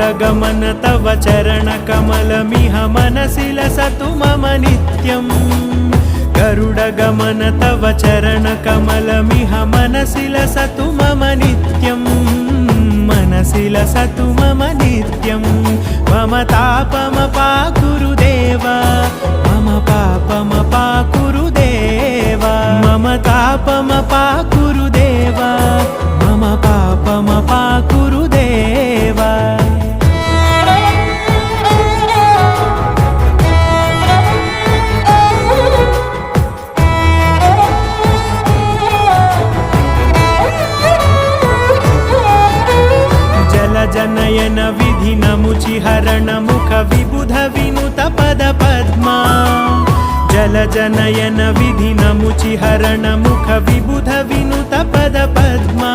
गरुडगमन तव चरणकमलमिह मनसि लसतु मम नित्यम् गरुडगमन तव चरणकमलमिह मनसि लसतु मम नित्यम् मनसि लसतु मम नित्यम् मम तापमपाकुरु देव मम पापमपाकुरु देव मम तापमपाकुरु देव मम पापमपाकुरु देव जनयन विधि नमुचिहरण मुख विबुध विनुत पद पद्मा जल जनयन विधि नमुचिहरण मुख विबुध विनुत पद पद्मा